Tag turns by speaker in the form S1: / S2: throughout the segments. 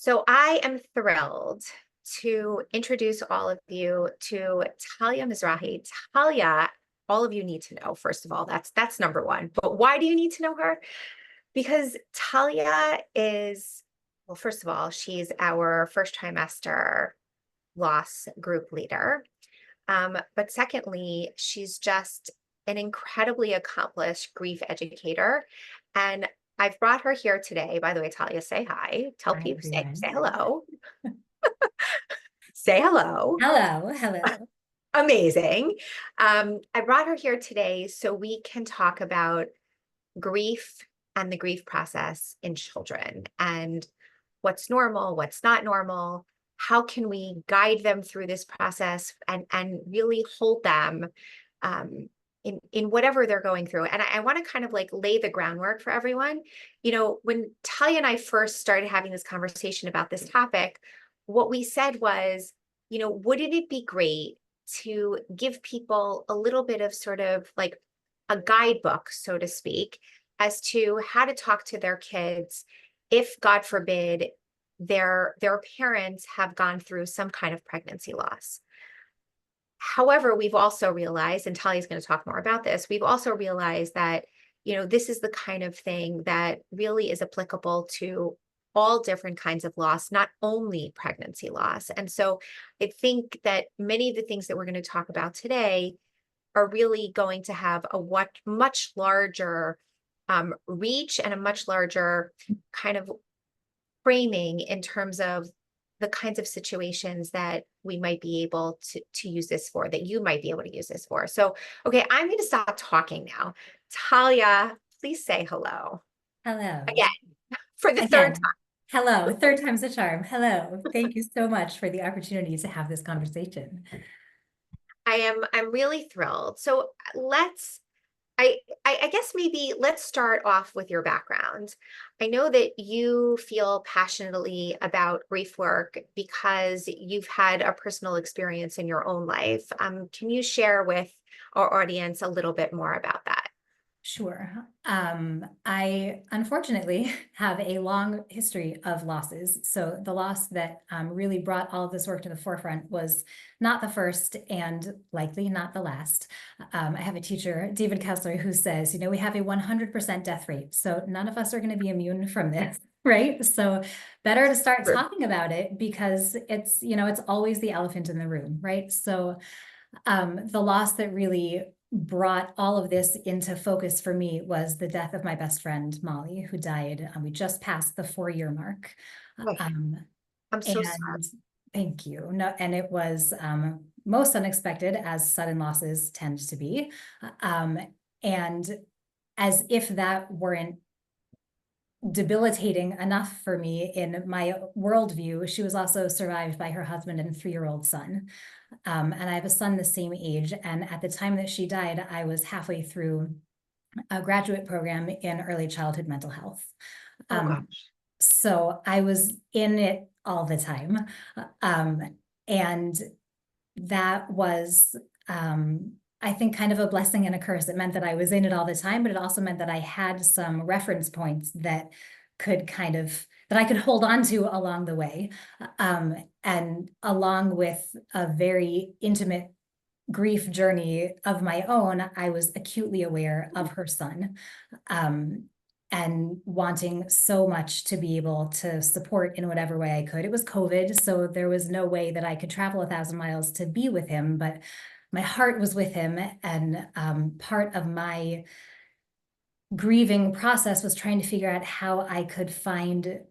S1: So I am thrilled to introduce all of you to Talia Mizrahi. Talia, all of you need to know, first of all, that's number one. But why do you need to know her? Because Talia is, well, first of all, she's our first trimester loss group leader. But secondly, she's just an incredibly accomplished grief educator. And I've brought her here today. By the way, Talia, say hi. Tell
S2: Hi,
S1: people, say
S2: everyone.
S1: hello. Say hello.
S2: Hello, hello.
S1: Amazing. I brought her here today so we can talk about grief and the grief process in children and what's normal, what's not normal. How can we guide them through this process and really hold them in whatever they're going through? And I want to kind of like lay the groundwork for everyone. You know, when Talia and I first started having this conversation about this topic, what we said was, you know, wouldn't it be great to give people a little bit of sort of like a guidebook, so to speak, as to how to talk to their kids if, God forbid, their parents have gone through some kind of pregnancy loss. However, we've also realized, and Talia's going to talk more about this, we've also realized that, you know, this is the kind of thing that really is applicable to all different kinds of loss, not only pregnancy loss. And so I think that many of the things that we're going to talk about today are really going to have a much larger reach and a much larger kind of framing in terms of the kinds of situations that we might be able to use this for, that you might be able to use this for. So, okay, I'm going to stop talking now. Talia, please say hello
S2: Hello.
S1: again for the third
S2: Again,
S1: time.
S2: hello. Third time's a charm. Hello. Thank you so much for the opportunity to have this conversation.
S1: I'm really thrilled. So I guess maybe let's start off with your background. I know that you feel passionately about grief work because you've had a personal experience in your own life. Can you share with our audience a little bit more about that?
S2: Sure. I unfortunately have a long history of losses. So the loss that really brought all of this work to the forefront was not the first and likely not the last. I have a teacher, David Kessler, who says, you know, we have a 100% death rate. So none of us are going to be immune from this, right? So better to start talking about it because it's, you know, it's always the elephant in the room, right? So the loss that really brought all of this into focus for me was the death of my best friend, Molly, who died. We just passed the 4-year mark.
S1: Oh, I'm so sorry.
S2: And thank you. No, and it was most unexpected, as sudden losses tend to be. And as if that weren't debilitating enough for me in my worldview, she was also survived by her husband and 3-year-old son. And I have a son the same age. And at the time that she died, I was halfway through a graduate program in early childhood mental health.
S1: Oh gosh.
S2: So I was in it all the time. And that was, I think, kind of a blessing and a curse. It meant that I was in it all the time, but it also meant that I had some reference points that could kind of, that I could hold on to along the way. And along with a very intimate grief journey of my own, I was acutely aware of her son. And wanting so much to be able to support in whatever way I could. It was COVID, so there was no way that I could travel 1,000 miles to be with him, but my heart was with him. And part of my grieving process was trying to figure out how I could find,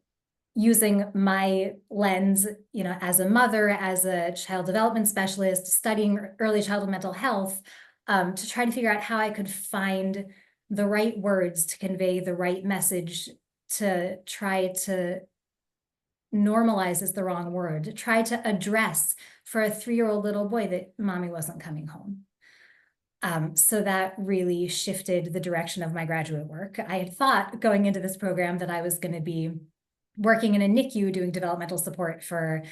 S2: using my lens, you know, as a mother, as a child development specialist, studying early childhood mental health, to try to figure out how I could find the right words to convey the right message, to try to normalize is the wrong word, to try to address for a 3-year-old little boy that mommy wasn't coming home. So that really shifted the direction of my graduate work. I had thought going into this program that I was going to be working in a NICU doing developmental support for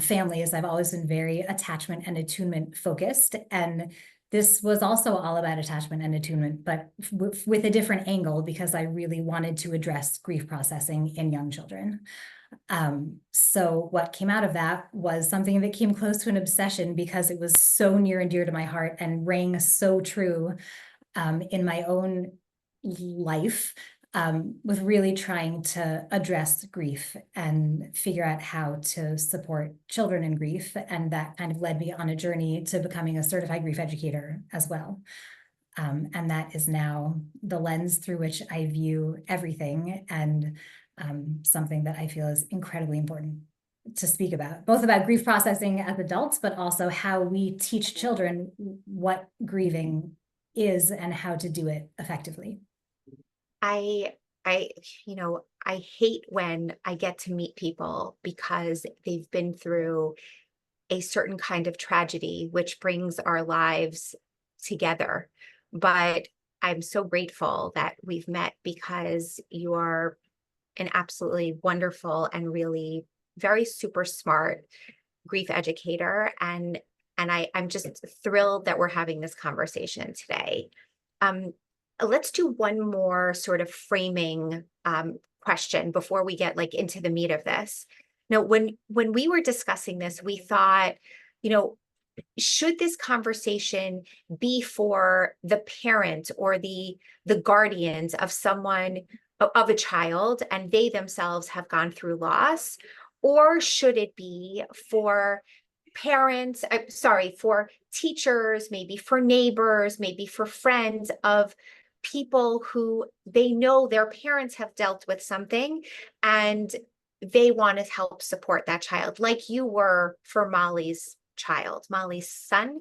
S2: families. I've always been very attachment and attunement focused. And this was also all about attachment and attunement, but with a different angle, because I really wanted to address grief processing in young children. So what came out of that was something that came close to an obsession, because it was so near and dear to my heart and rang so true in my own life, with really trying to address grief and figure out how to support children in grief. And that kind of led me on a journey to becoming a certified grief educator as well. And that is now the lens through which I view everything, and something that I feel is incredibly important to speak about, both about grief processing as adults, but also how we teach children what grieving is and how to do it effectively.
S1: I, I, I hate when I get to meet people because they've been through a certain kind of tragedy, which brings our lives together. But I'm so grateful that we've met, because you are an absolutely wonderful and really very super smart grief educator. And I'm just thrilled that we're having this conversation today. Um, let's do one more sort of framing question before we get like into the meat of this. Now, when we were discussing this, we thought, should this conversation be for the parent or the guardians of someone, of a child, and they themselves have gone through loss? Or should it be for parents, for teachers, maybe for neighbors, maybe for friends of people who they know their parents have dealt with something and they want to help support that child, like you were for Molly's son.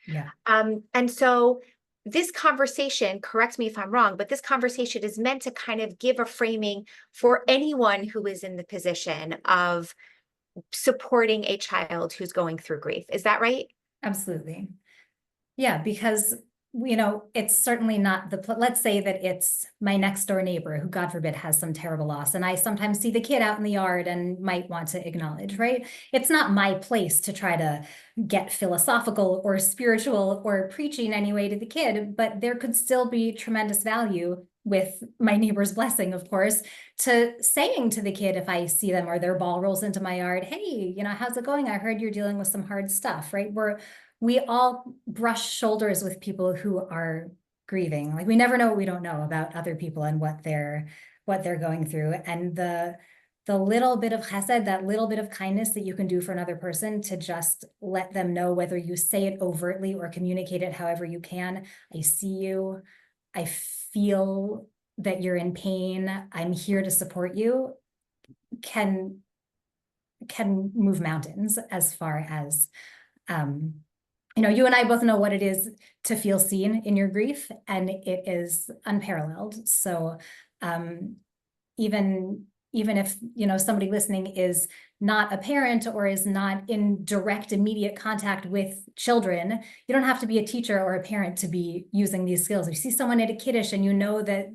S2: Yeah.
S1: And so this conversation, correct me if I'm wrong, but this conversation is meant to kind of give a framing for anyone who is in the position of supporting a child who's going through grief. Is that right?
S2: Absolutely. Yeah, because it's certainly not let's say that it's my next door neighbor who, God forbid, has some terrible loss. And I sometimes see the kid out in the yard and might want to acknowledge, right? It's not my place to try to get philosophical or spiritual or preachy in any way to the kid, but there could still be tremendous value, with my neighbor's blessing, of course, to saying to the kid, if I see them or their ball rolls into my yard, hey, how's it going? I heard you're dealing with some hard stuff, right? We all brush shoulders with people who are grieving. Like, we never know what we don't know about other people and what they're going through. And the little bit of chesed, that little bit of kindness that you can do for another person, to just let them know, whether you say it overtly or communicate it however you can, I see you, I feel that you're in pain, I'm here to support you, can move mountains, as far as you and I both know what it is to feel seen in your grief, and it is unparalleled. So even if somebody listening is not a parent or is not in direct immediate contact with children, you don't have to be a teacher or a parent to be using these skills. If you see someone at a kiddush and that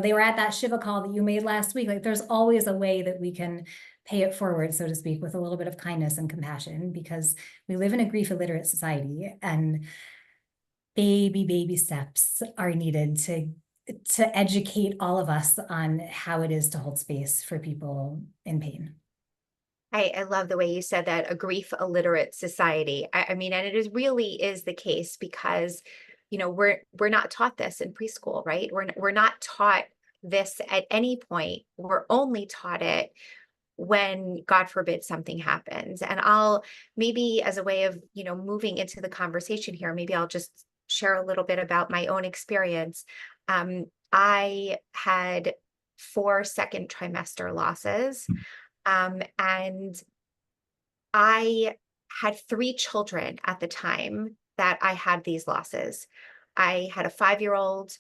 S2: they were at that shiva call that you made last week, like, there's always a way that we can pay it forward, so to speak, with a little bit of kindness and compassion, because we live in a grief illiterate society, and baby steps are needed to educate all of us on how it is to hold space for people in pain.
S1: I love the way you said that, a grief illiterate society. I mean, and it really is the case, because, we're not taught this in preschool, right? We're not taught this at any point. We're only taught it when, God forbid, something happens. And I'll, maybe as a way of, moving into the conversation here, maybe I'll just share a little bit about my own experience. I had 4 second trimester losses. And I had 3 children at the time that I had these losses. I had a 5-year-old,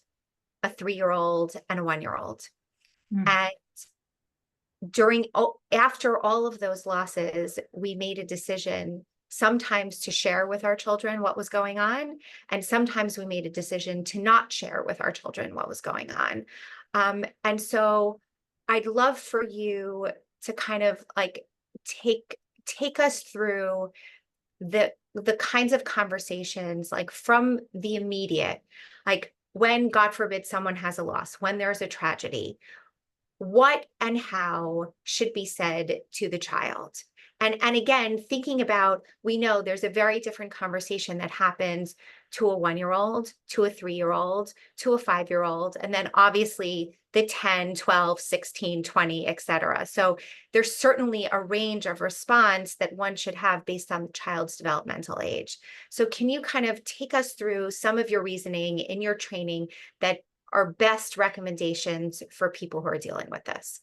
S1: a 3-year-old, and a 1-year-old. And after all of those losses, we made a decision sometimes to share with our children what was going on, and sometimes we made a decision to not share with our children what was going on. And so I'd love for you to kind of like take us through the kinds of conversations, like from the immediate, like when, God forbid, someone has a loss, when there's a tragedy, what and how should be said to the child. And again, thinking about, we know there's a very different conversation that happens to a 1-year-old, to a 3-year-old, to a 5-year-old, and then obviously the 10, 12, 16, 20, et cetera. So there's certainly a range of response that one should have based on the child's developmental age. So can you kind of take us through some of your reasoning in your training that are best recommendations for people who are dealing with this?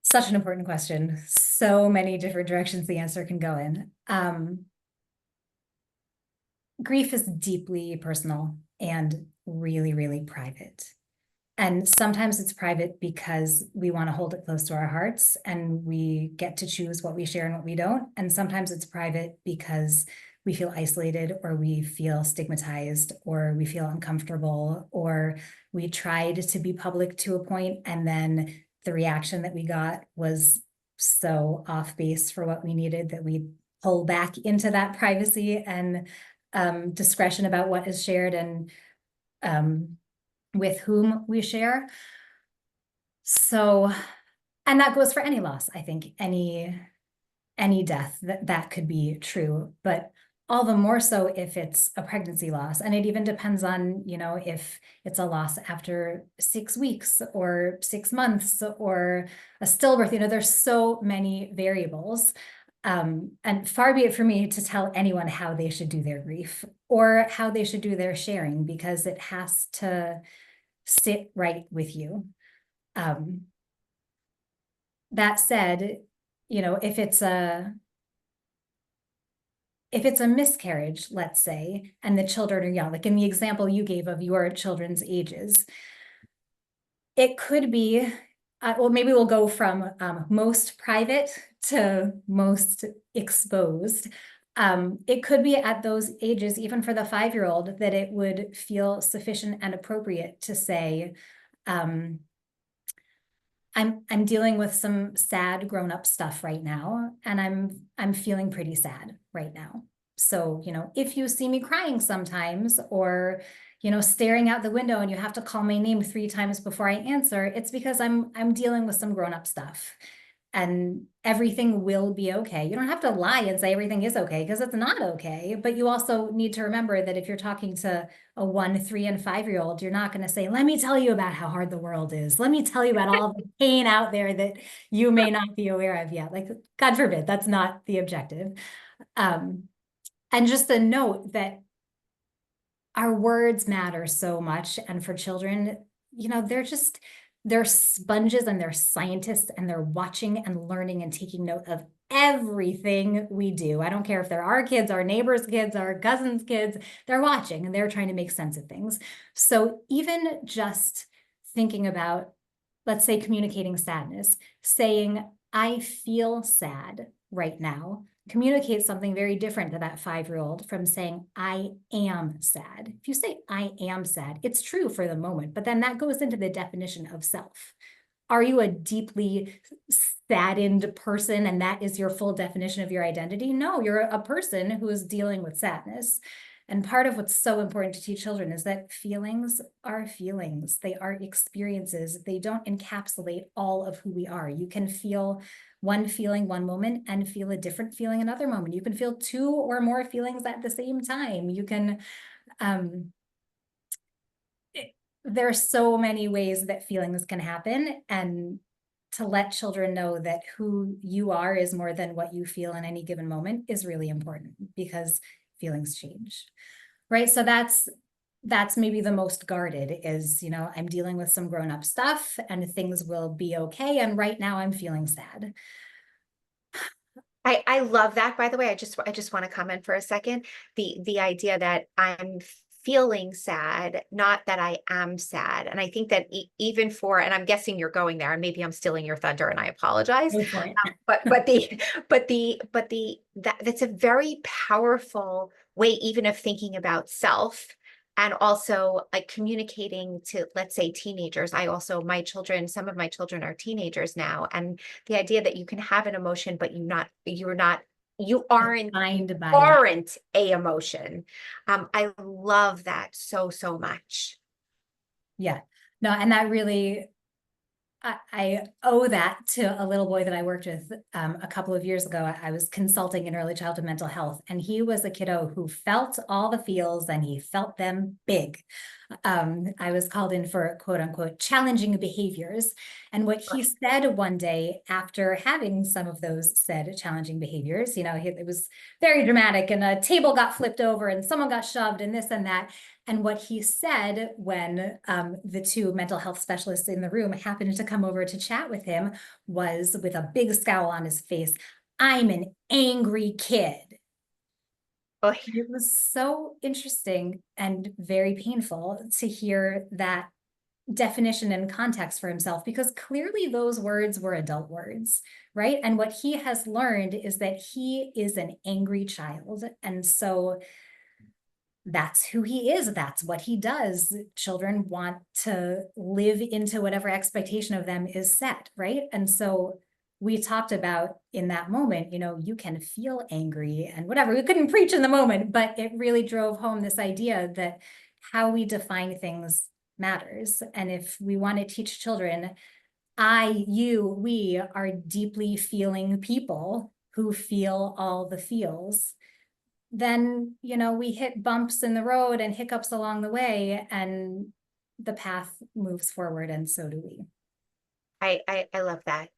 S2: Such an important question. So many different directions the answer can go in. Grief is deeply personal and really, really private. And sometimes it's private because we want to hold it close to our hearts and we get to choose what we share and what we don't. And sometimes it's private because we feel isolated, or we feel stigmatized, or we feel uncomfortable, or we tried to be public to a point and then the reaction that we got was so off base for what we needed that we pull back into that privacy and discretion about what is shared and with whom we share. So, and that goes for any loss. I think any death, that could be true, but all the more so if it's a pregnancy loss. And it even depends on, if it's a loss after 6 weeks or 6 months or a stillbirth. There's so many variables. And far be it for me to tell anyone how they should do their grief or how they should do their sharing, because it has to sit right with you. That said, if it's a miscarriage, let's say, and the children are young, like in the example you gave of your children's ages, it could be, well, maybe we'll go from most private to most exposed. It could be at those ages, even for the 5-year-old, that it would feel sufficient and appropriate to say, I'm dealing with some sad grown-up stuff right now, and I'm feeling pretty sad right now. So, if you see me crying sometimes, or, staring out the window and you have to call my name 3 times before I answer, it's because I'm dealing with some grown-up stuff. And everything will be okay. You don't have to lie and say everything is okay, because it's not okay. But you also need to remember that if you're talking to a 1, 3, and 5-year-old, you're not going to say, let me tell you about how hard the world is. Let me tell you about all the pain out there that you may not be aware of yet. Like, God forbid, that's not the objective. And just a note that our words matter so much. And for children, they're sponges and they're scientists, and they're watching and learning and taking note of everything we do. I don't care if they're our kids, our neighbors' kids, our cousins' kids, they're watching and they're trying to make sense of things. So even just thinking about, let's say, communicating sadness, saying, I feel sad right now, communicate something very different to that 5-year-old from saying, I am sad. If you say, I am sad, it's true for the moment, but then that goes into the definition of self. Are you a deeply saddened person and that is your full definition of your identity? No, you're a person who is dealing with sadness. And part of what's so important to teach children is that feelings are feelings. They are experiences. They don't encapsulate all of who we are. You can feel one feeling one moment and feel a different feeling another moment. You can feel 2 or more feelings at the same time. You can, there are so many ways that feelings can happen, and to let children know that who you are is more than what you feel in any given moment is really important, because feelings change, right? So that's maybe the most guarded is, I'm dealing with some grown-up stuff and things will be okay. And right now I'm feeling sad.
S1: I love that, by the way. I just want to comment for a second. The idea that I'm feeling sad, not that I am sad. And I think that even for, and I'm guessing you're going there, and maybe I'm stealing your thunder and I apologize.
S2: Go for it.
S1: That's a very powerful way even of thinking about self, And also like communicating to, let's say, teenagers. My children, some of my children are teenagers now. And the idea that you can have an emotion, but you
S2: Defined by it.
S1: aren't a emotion. I love that so, so much.
S2: Yeah. No, and that really, I owe that to a little boy that I worked with a couple of years ago. I was consulting in early childhood mental health, and he was a kiddo who felt all the feels and he felt them big. I was called in for quote unquote challenging behaviors. And what he said one day after having some of those said challenging behaviors, it was very dramatic, and a table got flipped over and someone got shoved and this and that. And what he said when the two mental health specialists in the room happened to come over to chat with him was, with a big scowl on his face, "I'm an angry kid."
S1: Oh,
S2: It was so interesting and very painful to hear that definition and context for himself, because clearly those words were adult words, right? And what he has learned is that he is an angry child. And so that's who he is. That's what he does. Children want to live into whatever expectation of them is set, right? And so we talked about in that moment, you can feel angry and whatever. We couldn't preach in the moment, but it really drove home this idea that how we define things matters. And if we want to teach children, we are deeply feeling people who feel all the feels, then, we hit bumps in the road and hiccups along the way, and the path moves forward, and so do we.
S1: I love that.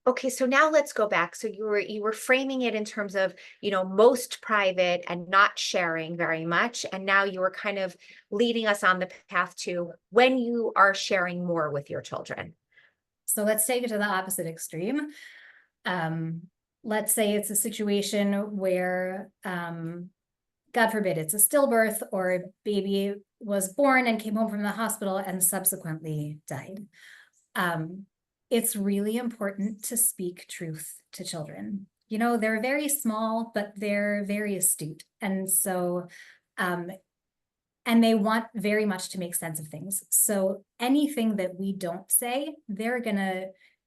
S1: Okay, so now let's go back. So you were framing it in terms of, most private and not sharing very much. And now you were kind of leading us on the path to when you are sharing more with your children.
S2: So let's take it to the opposite extreme. Let's say it's a situation where, God forbid, it's a stillbirth, or a baby was born and came home from the hospital and subsequently died. It's really important to speak truth to children. They're very small, but they're very astute. And so, and they want very much to make sense of things. So anything that we don't say,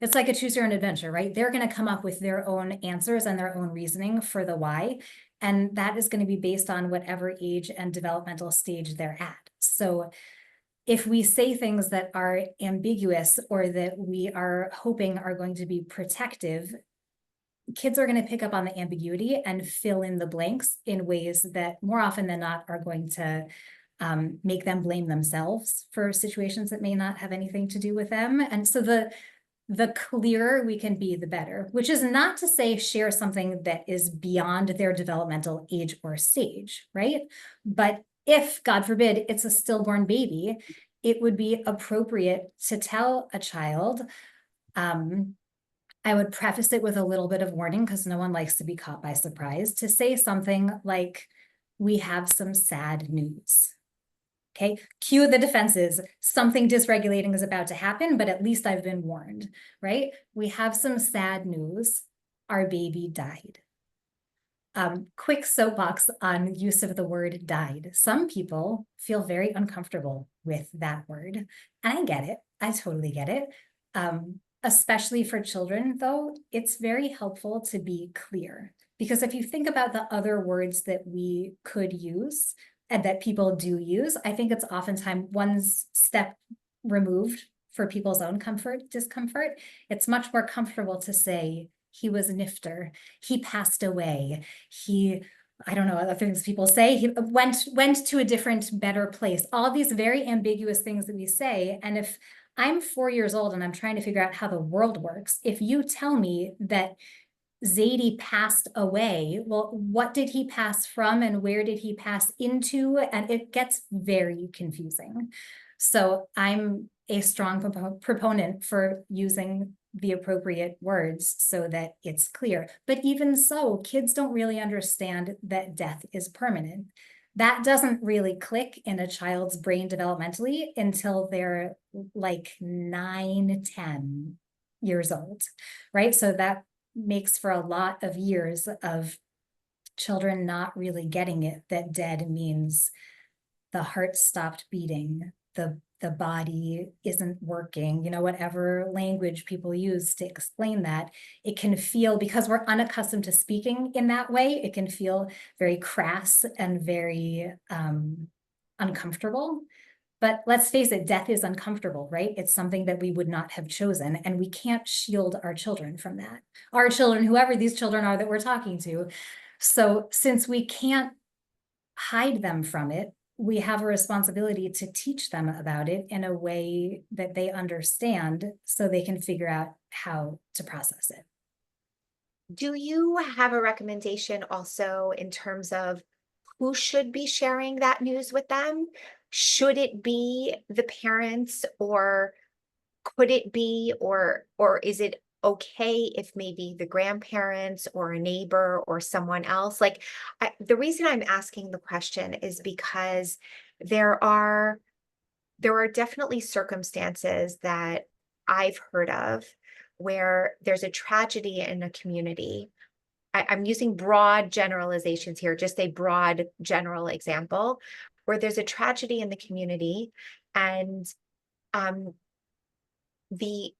S2: it's like a choose your own adventure, right? They're gonna come up with their own answers and their own reasoning for the why. And that is gonna be based on whatever age and developmental stage they're at. So if we say things that are ambiguous or that we are hoping are going to be protective, kids are going to pick up on the ambiguity and fill in the blanks in ways that more often than not are going to make them blame themselves for situations that may not have anything to do with them. And so the clearer we can be, the better, which is not to say share something that is beyond their developmental age or stage, right? But if, God forbid, it's a stillborn baby, it would be appropriate to tell a child, I would preface it with a little bit of warning because no one likes to be caught by surprise, to say something like, "We have some sad news." Okay, cue the defenses. Something dysregulating is about to happen, but at least I've been warned, right? "We have some sad news. Our baby died." Quick soapbox on use of the word died. Some people feel very uncomfortable with that word, and I get it. I totally get it. Especially for children, though, it's very helpful to be clear, because if you think about the other words that we could use and that people do use, I think it's oftentimes one step removed for people's own discomfort. It's much more comfortable to say, "He was nifter, he passed away, I don't know, other things people say, he went to a different, better place." All these very ambiguous things that we say. And if I'm 4 years old and I'm trying to figure out how the world works, if you tell me that Zadie passed away, well, what did he pass from and where did he pass into? And it gets very confusing. So I'm a strong proponent for using the appropriate words so that it's clear. But even so, kids don't really understand that death is permanent. That doesn't really click in a child's brain developmentally until they're like 9, 10 years old, right? So that makes for a lot of years of children not really getting it, that dead means the heart stopped beating, the body isn't working, whatever language people use to explain that, it can feel, because we're unaccustomed to speaking in that way, it can feel very crass and very uncomfortable. But let's face it, death is uncomfortable, right? It's something that we would not have chosen, and we can't shield our children from that. Our children, whoever these children are that we're talking to. So since we can't hide them from it, we have a responsibility to teach them about it in a way that they understand so they can figure out how to process it.
S1: Do you have a recommendation also in terms of who should be sharing that news with them? Should it be the parents, or could it be, or is it okay if maybe the grandparents or a neighbor or someone else? Like, the reason I'm asking the question is because there are definitely circumstances that I've heard of where there's a tragedy in a community. I'm using broad generalizations here, just a broad general example, where there's a tragedy in the community, and um, the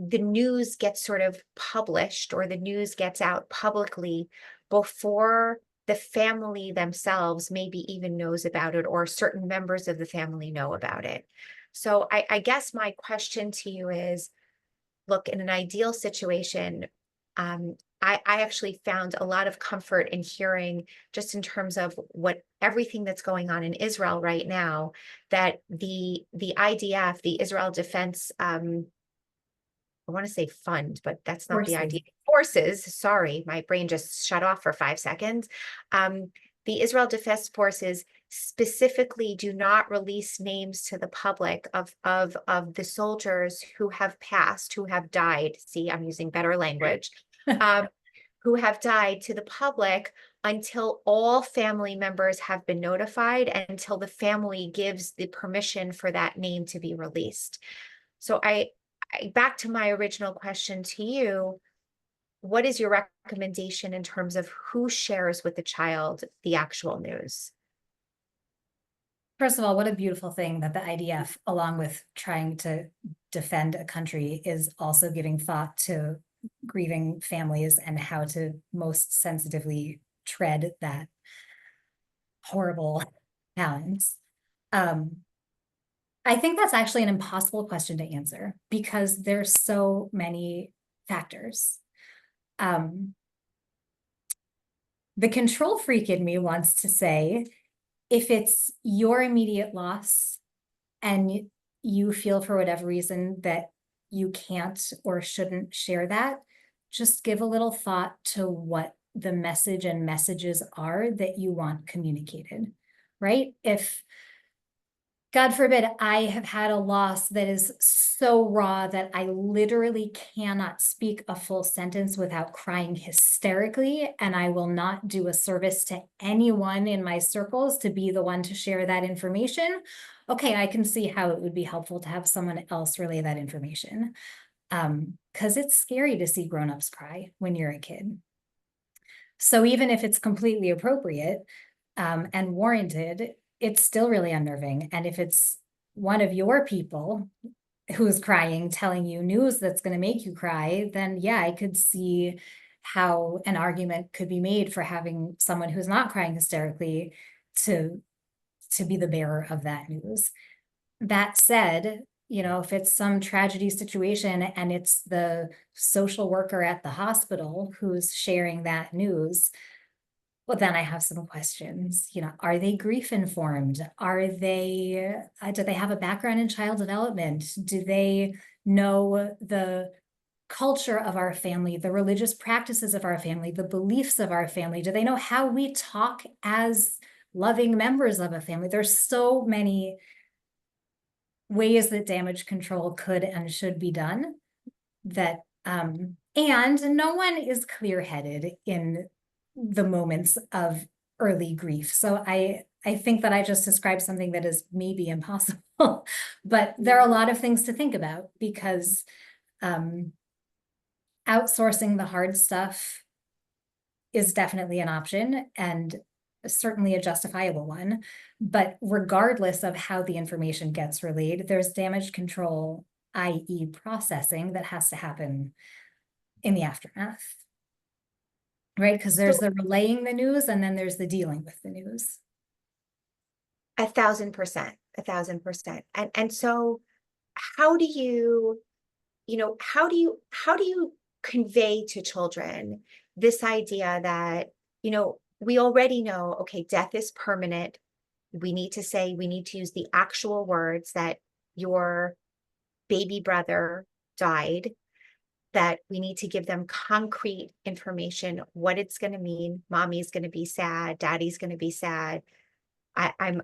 S1: news gets sort of published, or the news gets out publicly before the family themselves maybe even knows about it, or certain members of the family know about it. So I guess my question to you is, look, in an ideal situation, I actually found a lot of comfort in hearing, just in terms of what everything that's going on in Israel right now, that the IDF, the Israel Defense, I want to say fund, but that's not the
S2: Forces.
S1: idea. Forces, sorry, my brain just shut off for 5 seconds. The Israel Defense Forces specifically do not release names to the public of the soldiers who have passed, who have died. See, I'm using better language. Who have died to the public until all family members have been notified, and until the family gives the permission for that name to be released. So back to my original question to you, what is your recommendation in terms of who shares with the child the actual news?
S2: First of all, what a beautiful thing that the IDF, along with trying to defend a country, is also giving thought to grieving families and how to most sensitively tread that horrible balance. I think that's actually an impossible question to answer because there's so many factors. The control freak in me wants to say, if it's your immediate loss and you feel for whatever reason that you can't or shouldn't share that, just give a little thought to what the message and messages are that you want communicated, right? If, God forbid, I have had a loss that is so raw that I literally cannot speak a full sentence without crying hysterically, and I will not do a service to anyone in my circles to be the one to share that information. Okay, I can see how it would be helpful to have someone else relay that information. Because it's scary to see grownups cry when you're a kid. So even if it's completely appropriate and warranted, it's still really unnerving. And if it's one of your people who's crying, telling you news that's going to make you cry, then yeah, I could see how an argument could be made for having someone who's not crying hysterically to be the bearer of that news. That said, if it's some tragedy situation and it's the social worker at the hospital who's sharing that news, well, then I have some questions. Are they grief informed? Do they have a background in child development? Do they know the culture of our family, the religious practices of our family, the beliefs of our family? Do they know how we talk as loving members of a family? There's so many ways that damage control could and should be done that, and no one is clear-headed in the moments of early grief. So I think that I just described something that is maybe impossible, but there are a lot of things to think about because outsourcing the hard stuff is definitely an option. And certainly a justifiable one. But regardless of how the information gets relayed, there's damage control, i.e. processing, that has to happen in the aftermath, right? Because there's
S1: So
S2: the relaying the news, and then there's the dealing with the news.
S1: 1,000%, 1,000%. And so how do you, how do you convey to children this idea that, we already know, okay, death is permanent. We need to use the actual words that your baby brother died, that we need to give them concrete information, what it's going to mean. Mommy's going to be sad. Daddy's going to be sad. I'm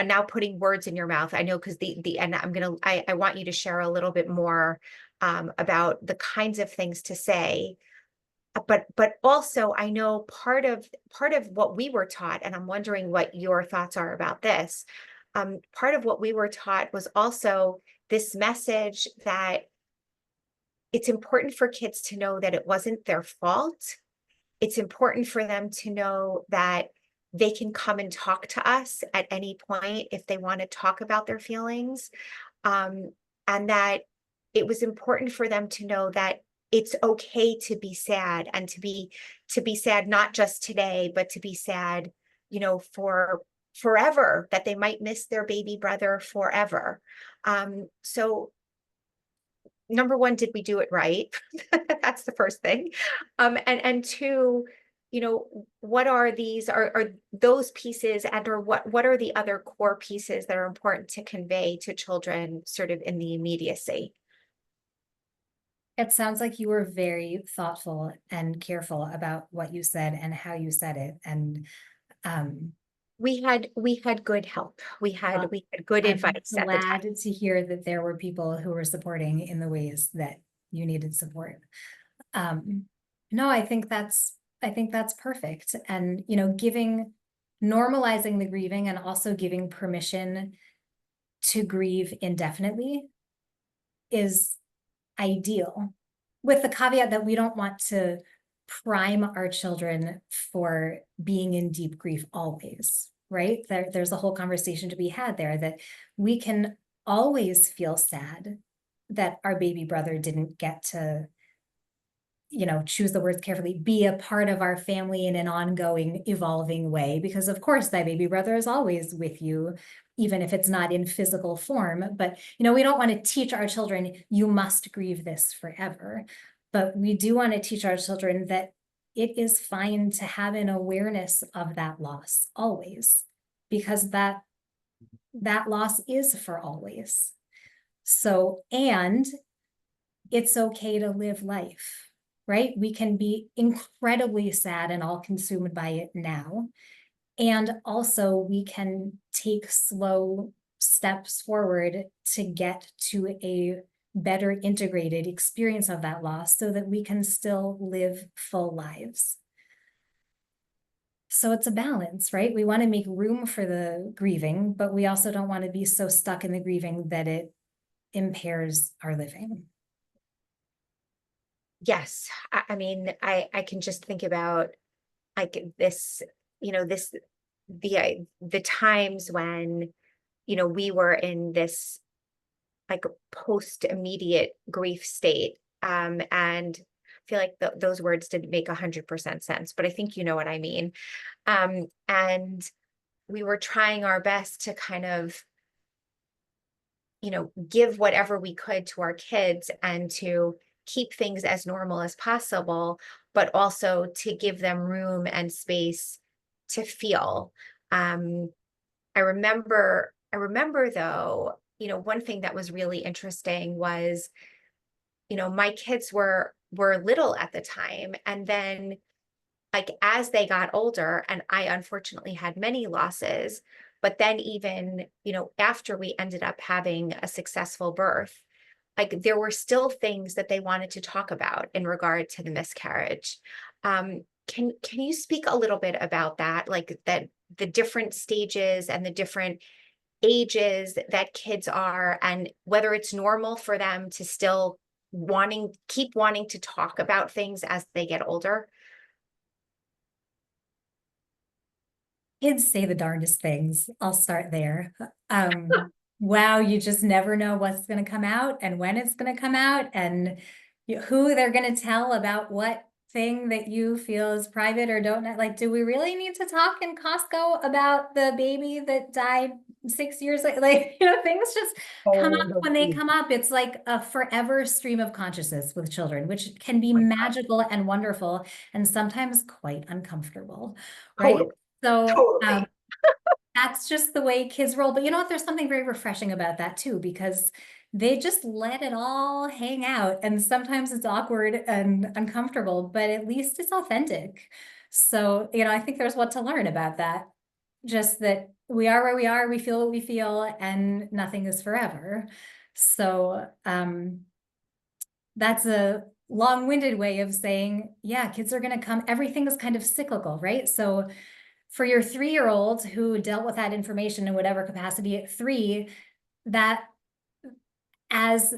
S1: now putting words in your mouth. I know, because and I want you to share a little bit more about the kinds of things to say. But also, I know part of what we were taught, and I'm wondering what your thoughts are about this. Part of what we were taught was also this message that it's important for kids to know that it wasn't their fault. It's important for them to know that they can come and talk to us at any point if they want to talk about their feelings. And that it was important for them to know that it's okay to be sad, and to be sad, not just today, but to be sad, for forever, that they might miss their baby brother forever. So number one, did we do it right? That's the first thing. And two, what are these, are those pieces, and or what are the other core pieces that are important to convey to children sort of in the immediacy?
S2: It sounds like you were very thoughtful and careful about what you said and how you said it. And um,
S1: We had good help. We
S2: uh,
S1: had good
S2: I'm
S1: advice at the time.
S2: glad to hear that there were people who were supporting in the ways that you needed support. Um, no, I think that's perfect. And, normalizing the grieving and also giving permission to grieve indefinitely is ideal, with the caveat that we don't want to prime our children for being in deep grief always, right? There's a whole conversation to be had there, that we can always feel sad that our baby brother didn't get to, choose the words carefully, be a part of our family in an ongoing, evolving way, because of course that baby brother is always with you, even if it's not in physical form. But, we don't want to teach our children, you must grieve this forever. But we do want to teach our children that it is fine to have an awareness of that loss always, because that loss is for always. So, and it's okay to live life, right? We can be incredibly sad and all consumed by it now. And also we can take slow steps forward to get to a better integrated experience of that loss, so that we can still live full lives. So it's a balance, right? We want to make room for the grieving, but we also don't want to be so stuck in the grieving that it impairs our living.
S1: Yes. I mean, I can just think about like this, this, the times when, we were in this like post immediate grief state. And I feel like those words didn't make 100% sense, but I think you know what I mean. And we were trying our best to kind of, give whatever we could to our kids, and to keep things as normal as possible, but also to give them room and space to feel. Um, I remember though, one thing that was really interesting was, my kids were little at the time, and then like as they got older, and I unfortunately had many losses, but then even, after we ended up having a successful birth, like there were still things that they wanted to talk about in regard to the miscarriage. Can you speak a little bit about that, like that the different stages and the different ages that kids are, and whether it's normal for them to still keep wanting to talk about things as they get older?
S2: Kids say the darndest things. I'll start there. Wow, you just never know what's going to come out and when it's going to come out and who they're going to tell about what thing that you feel is private or don't know. Like, do we really need to talk in Costco about the baby that died 6 years later? Like, things just come up when they come up. It's like a forever stream of consciousness with children, which can be
S1: My God.
S2: magical and wonderful and sometimes quite uncomfortable, right?
S1: Totally.
S2: So
S1: Totally.
S2: that's just the way kids roll. But you know what? There's something very refreshing about that too, because they just let it all hang out. And sometimes it's awkward and uncomfortable, but at least it's authentic. So, I think there's what to learn about that. Just that we are where we are, we feel what we feel, and nothing is forever. So, that's a long-winded way of saying, yeah, kids are going to come. Everything is kind of cyclical, right? So for your 3-year-old who dealt with that information in whatever capacity at 3, that as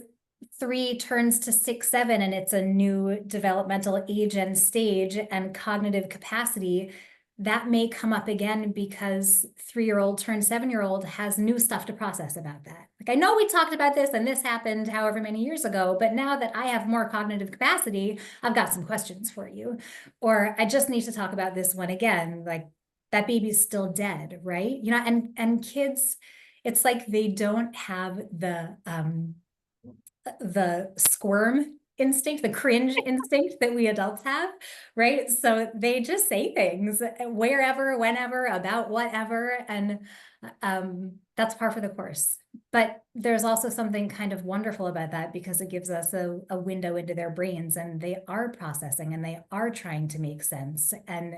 S2: 3 turns to 6, 7, and it's a new developmental age and stage and cognitive capacity, that may come up again because 3-year-old turned 7-year-old has new stuff to process about that. Like, I know we talked about this and this happened however many years ago, but now that I have more cognitive capacity, I've got some questions for you. Or I just need to talk about this one again. Like, that baby's still dead, right? And kids, it's like they don't have the squirm instinct, the cringe instinct that we adults have, right? So they just say things wherever, whenever, about whatever, and that's par for the course. But there's also something kind of wonderful about that because it gives us a window into their brains, and they are processing and they are trying to make sense, and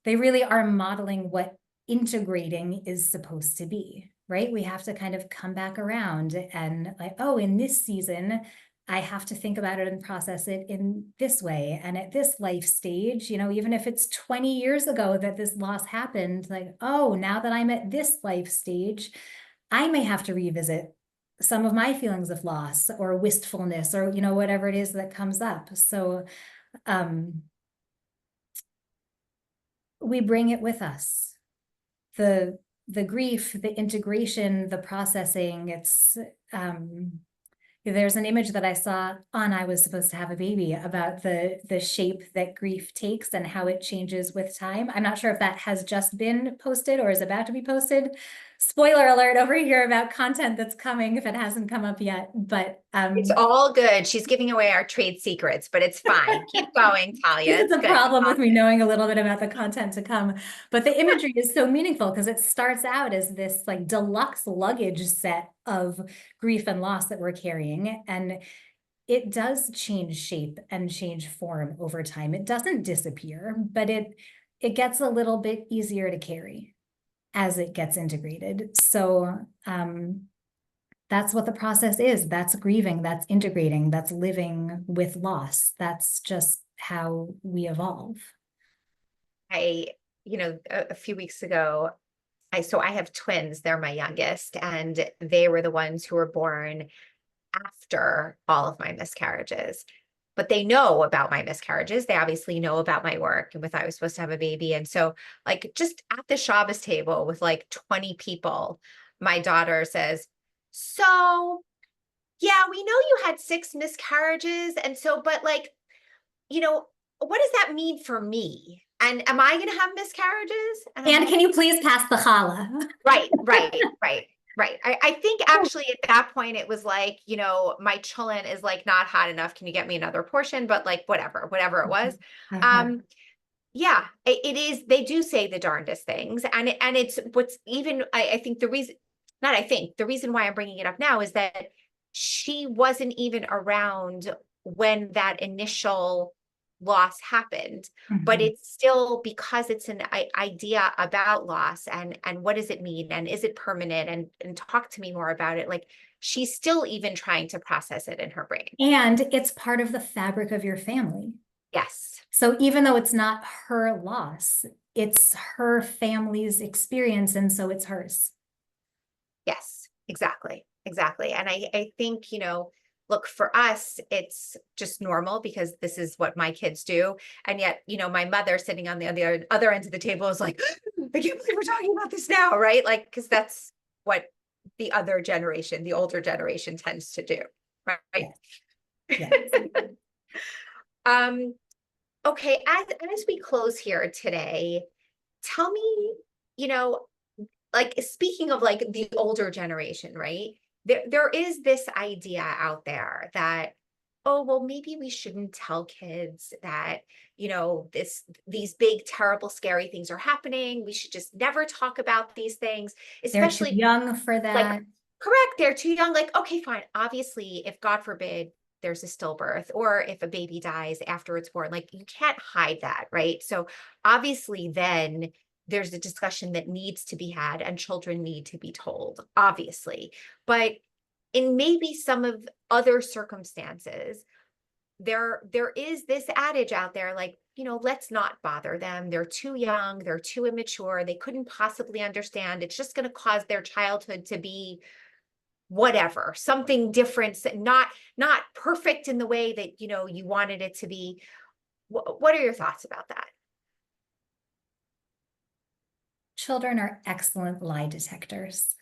S2: they really are modeling what integrating is supposed to be, right? We have to kind of come back around and like, oh, in this season, I have to think about it and process it in this way. And at this life stage, even if it's 20 years ago that this loss happened, like, oh, now that I'm at this life stage, I may have to revisit some of my feelings of loss or wistfulness or, whatever it is that comes up. So, we bring it with us. The grief, the integration, the processing, it's there's an image that I saw on I Was Supposed to Have a Baby about the shape that grief takes and how it changes with time. I'm not sure if that has just been posted or is about to be posted. Spoiler alert over here about content that's coming if it hasn't come up yet, but
S1: It's all good. She's giving away our trade secrets, but it's fine. Keep going, Talia.
S2: This is
S1: It's
S2: the
S1: good.
S2: problem with me knowing a little bit about the content to come. But the imagery is so meaningful because it starts out as this like deluxe luggage set of grief and loss that we're carrying. And it does change shape and change form over time. It doesn't disappear, but it gets a little bit easier to carry as it gets integrated. So that's what the process is. That's grieving, that's integrating, that's living with loss. That's just how we evolve.
S1: A few weeks ago, I have twins, they're my youngest, and they were the ones who were born after all of my miscarriages. But they know about my miscarriages. They obviously know about my work and with I Was Supposed to Have a Baby. And so like just at the Shabbos table with like 20 people, my daughter says, so yeah, we know you had 6 miscarriages. And so, but like, what does that mean for me? And am I going to have miscarriages?
S2: And can you please pass the challah?
S1: Right. I think actually at that point it was like, my cholent is like not hot enough. Can you get me another portion? But like whatever it was. Yeah, it is. They do say the darndest things, and it's what's even. I think the reason, not I think the reason why I'm bringing it up now is that she wasn't even around when that initial loss happened, but it's still because it's an idea about loss and what does it mean and is it permanent and talk to me more about it. Like she's still even trying to process it in her brain.
S2: And it's part of the fabric of your family.
S1: Yes.
S2: So even though it's not her loss, it's her family's experience, and so it's hers.
S1: Yes, exactly. And I think, look, for us, it's just normal because this is what my kids do. And yet, my mother sitting on the other end of the table is like, I can't believe we're talking about this now, right? Like, because that's what the other generation, the older generation tends to do, right?
S2: Yes.
S1: Um, okay, as we close here today, tell me, you know, like speaking of like the older generation, right? There is this idea out there that, oh, well, maybe we shouldn't tell kids that, these big, terrible, scary things are happening. We should just never talk about these things,
S2: They're too
S1: especially
S2: young for
S1: like,
S2: that.
S1: correct, they're too young. Like, okay, fine. Obviously, if God forbid there's a stillbirth or if a baby dies after it's born, like you can't hide that, right? So obviously then there's a discussion that needs to be had and children need to be told, obviously. But in maybe some of other circumstances, there is this adage out there, like, let's not bother them. They're too young, they're too immature, they couldn't possibly understand. It's just going to cause their childhood to be whatever, something different, not perfect in the way that you wanted it to be. What are your thoughts about that?
S2: Children are excellent lie detectors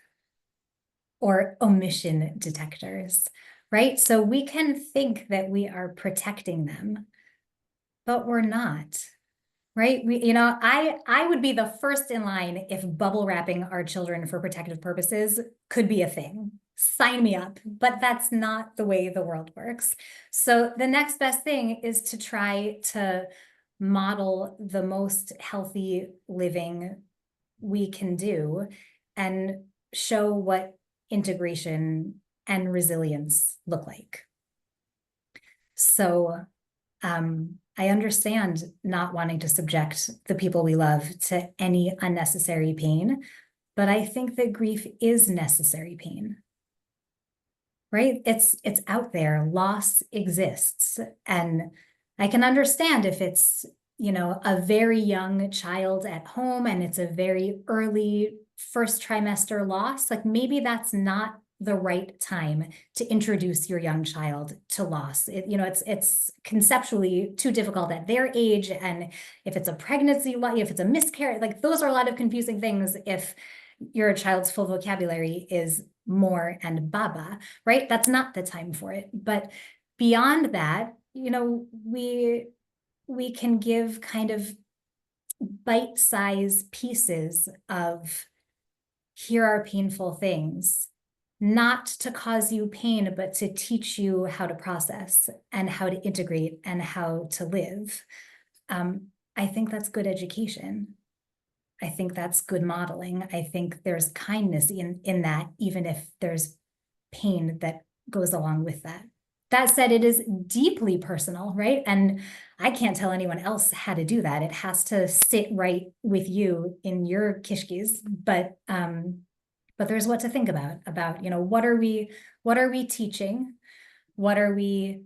S2: or omission detectors, right? So we can think that we are protecting them, but we're not, right? I would be the first in line if bubble wrapping our children for protective purposes could be a thing. Sign me up, but that's not the way the world works. So the next best thing is to try to model the most healthy living we can do and show what integration and resilience look like. So I understand not wanting to subject the people we love to any unnecessary pain, but I think that grief is necessary pain, right? It's out there. Loss exists. And I can understand if it's, a very young child at home and it's a very early first trimester loss, like maybe that's not the right time to introduce your young child to loss. It's conceptually too difficult at their age. And if it's a pregnancy, if it's a miscarriage, like those are a lot of confusing things if your child's full vocabulary is more and baba, right? That's not the time for it. But beyond that, we can give kind of bite-sized pieces of here are painful things, not to cause you pain, but to teach you how to process and how to integrate and how to live. I think that's good education. I think that's good modeling. I think there's kindness in that, even if there's pain that goes along with that. That said, it is deeply personal, right? And I can't tell anyone else how to do that. It has to sit right with you in your kishkis. But there's what to think about, what are we teaching? What are we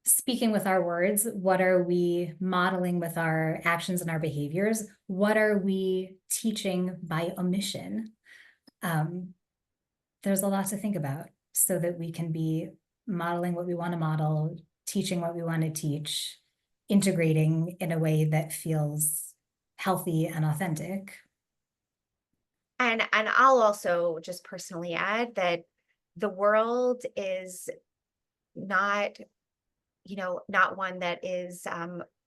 S2: speaking with our words? What are we modeling with our actions and our behaviors? What are we teaching by omission? There's a lot to think about so that we can be modeling what we want to model, teaching what we want to teach, integrating in a way that feels healthy and authentic.
S1: And I'll also just personally add that the world is not, not one that is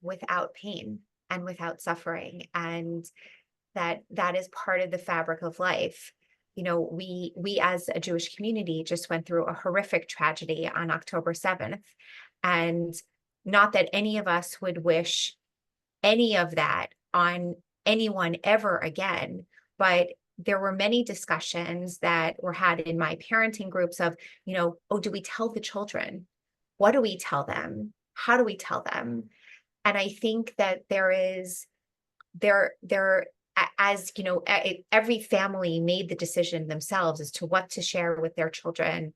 S1: without pain and without suffering, and that is part of the fabric of life. We as a Jewish community just went through a horrific tragedy on October 7th. And not that any of us would wish any of that on anyone ever again, but there were many discussions that were had in my parenting groups of, oh, do we tell the children? What do we tell them? How do we tell them? And I think that as every family made the decision themselves as to what to share with their children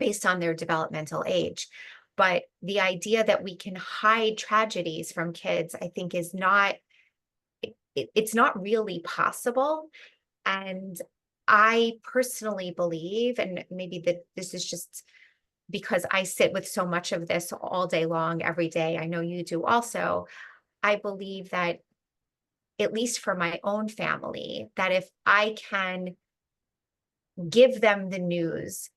S1: based on their developmental age. But the idea that we can hide tragedies from kids, I think is not, it's not really possible. And I personally believe, and maybe that this is just because I sit with so much of this all day long, every day, I know you do also, I believe that at least for my own family, that if I can give them the news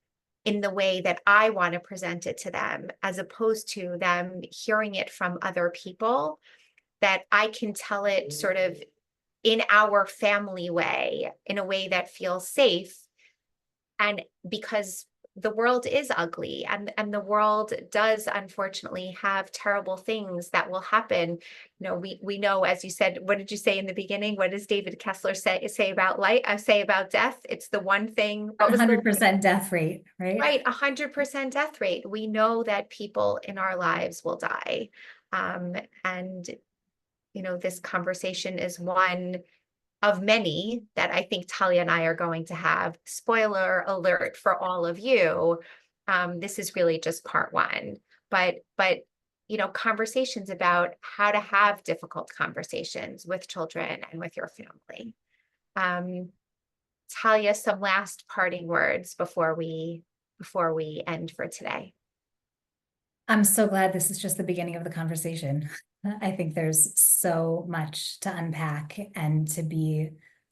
S1: in the way that I want to present it to them, as opposed to them hearing it from other people, that I can tell it sort of in our family way, in a way that feels safe. And because the world is ugly, and the world does unfortunately have terrible things that will happen. We know, as you said, what did you say in the beginning? What does David Kessler say about life? I say about death. It's the one thing. What was
S2: 100% death rate, right?
S1: Right, 100% death rate. We know that people in our lives will die. And this conversation is one of many that I think Talia and I are going to have. Spoiler alert for all of you. This is really just part one, but conversations about how to have difficult conversations with children and with your family. Talia, some last parting words before we end for today.
S2: I'm so glad this is just the beginning of the conversation. I think there's so much to unpack and to be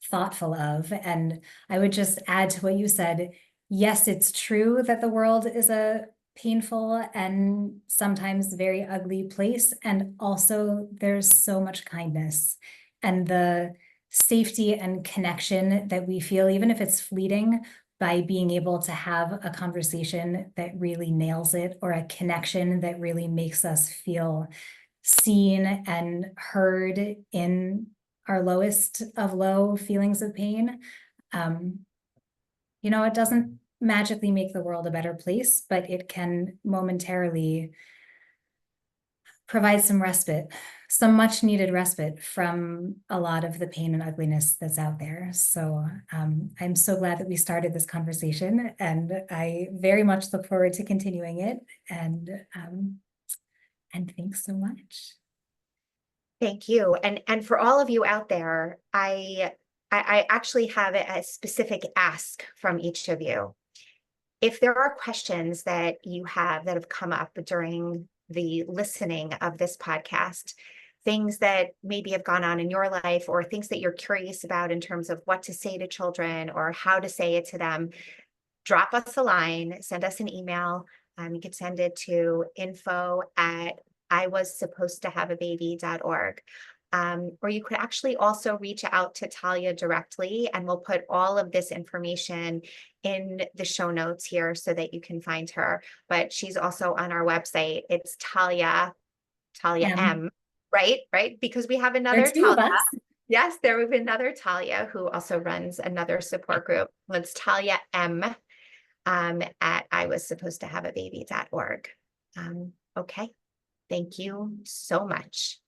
S2: thoughtful of. And I would just add to what you said. Yes, it's true that the world is a painful and sometimes very ugly place. And also there's so much kindness and the safety and connection that we feel, even if it's fleeting, by being able to have a conversation that really nails it, or a connection that really makes us feel seen and heard in our lowest of low feelings of pain. It doesn't magically make the world a better place, but it can momentarily provide some respite, some much needed respite from a lot of the pain and ugliness that's out there. So I'm so glad that we started this conversation, and I very much look forward to continuing it. And thanks so much.
S1: Thank you. And for all of you out there, I actually have a specific ask from each of you. If there are questions that you have that have come up during the listening of this podcast, things that maybe have gone on in your life, or things that you're curious about in terms of what to say to children or how to say it to them, drop us a line, send us an email. You can send it to info@iwassupposedtohaveababy.org. Or you could actually also reach out to Talia directly, and we'll put all of this information in the show notes here so that you can find her. But she's also on our website. It's Talia M, right? Because we have another Talia. Yes, there will be another Talia who also runs another support group. It's Talia M at iwassupposedtohaveababy.org. Okay. Thank you so much.